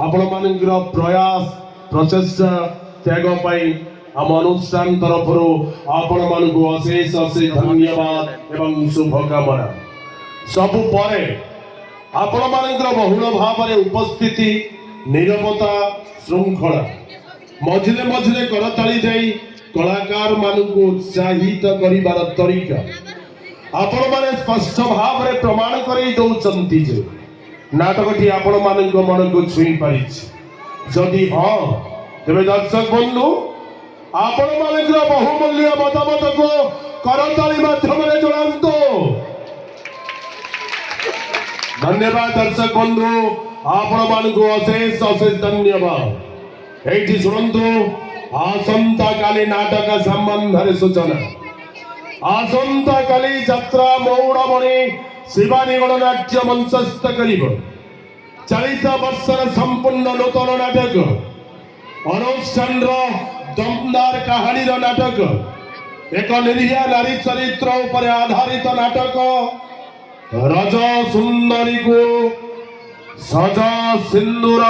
आपण मानकर प्रयास प्रचेष्टा त्याग आम अनुष्ठान तरफ आपण मानक अशेष अशेष धन्यवाद एवं शुभकामना सबु परे आपण मानकर बहुल भाव में उपस्थिति नीरवता श्रृंखला मझिरे मझिरे करताली जाई कलाकार मानक उत्साहित करिवार तरीका आपण माने स्पष्ट भाव में प्रमाण करई दउचंती जे नाटकटी आपण मानक मन को छुई पारिछि जदि हां तेरे दर्शक बंधु आपण मानकर बहुमूल्य मतामत को करताली माध्यम जणांतो धन्यवाद दर्शक बंधु आपण मानक अशेष अशेष धन्यवाद एठी शुणंतु आसंता काली नाटक संबंध सूचना आसंता काली यात्रा मौड़मणि शिवानी गणनाट्य मंचस्थ करिब चलित वर्षर संपूर्ण नूतन नाटक अनुष्ठान दमदार कहानी नाटक एक निरीह नारी चरित्र उपर आधारित नाटक रज सुंदरी को सजा सिंदूर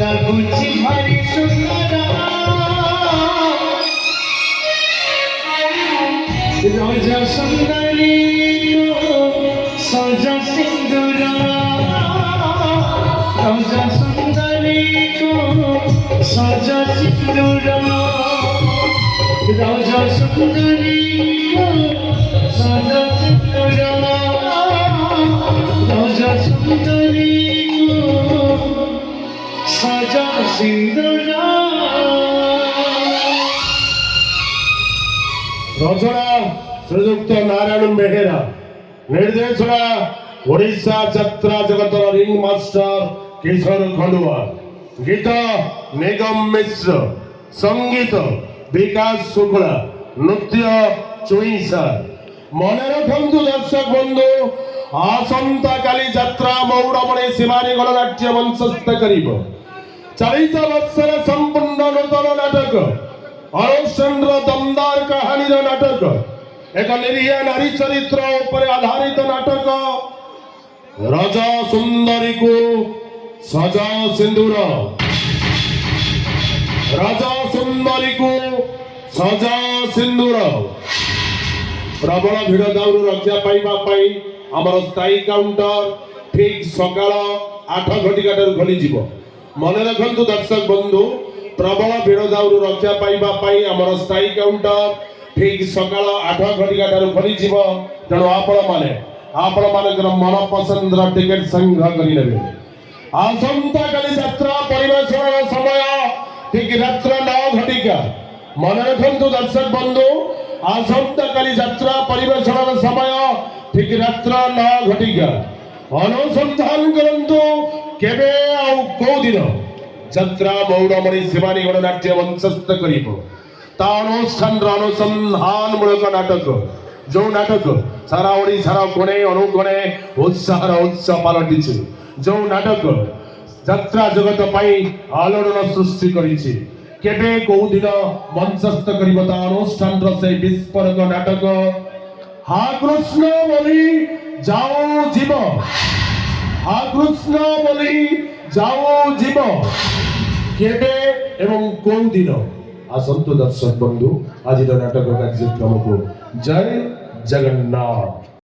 लगुची भारी सुंदर राजा सुंदरी को सजा सिंदूर राजा सुंदरी को सजा सिंदूर राजा सुंदरी को सजा सिंदूर राजा सुंदरी को सजा सिंदूर रचना श्रीजुक्त नारायण बेहेरा निर्देशना ओडिशा यात्रा जगतर रिंग मास्टर किशोर खंडुआ गीत निगम मिश्र संगीत विकास शुक्ला नृत्य चुईसा मन रखु दर्शक बंधु आसंता काली यात्रा मौड़मणि शिवानी गणनाट्य मंचस्थ करिब चलित वर्षर संपूर्ण नूतन नाटक अनुष्ठान दमदार कहानी नाटक एक निरीह नारी चरित्र उपर आधारित नाटक रज सुंदरी को सजा सिंदूर राजा सुंदरी को सजा सिंदूर प्रबल भिड़ दाउरु रक्षा पाइबा आमर स्थायी काउंटर ठीक सकाळ 8 घटिका खोली मन रखु दर्शक बंधु प्रबल भिड़ दाउरु रक्षा पाइबा आमर स्थायी काउंटर ठीक सकाळ 8 घटिका खोली तेणु आपण मानकर मन पसंद टिकेट संग्रह करेंगे आसंता काली यात्रा परिवेषण समय ठीक रात्र 9 घटिका मन रखु दर्शक बंधु आसंता काली यात्रा परिवेषण समय ठीक रात्र 9 घटिका अनुसंधान करंतु केबे आ को दिन यात्रा मौड़मणि शिवानी गणनाट्य मंचस्थ करिब ता अनुष्ठान अनुसंधान मूलक नाटक जो नाटक सारा ओडिशार कोणे अनुकोणे उत्साह पलटि जो नाटक यात्रा जगत आलोड़न सृष्टि करिछि केबे को दिन मंचस्थ करिब ता अनुष्ठान से विस्फोरक नाटक हा कृष्ण बोली जाओ जीव हा कृष्ण बोली जाओ जीव केबे एवं को दिन आसंतु दर्शक बंधु आज नाटक कार्यक्रम को जय जगन्नाथ।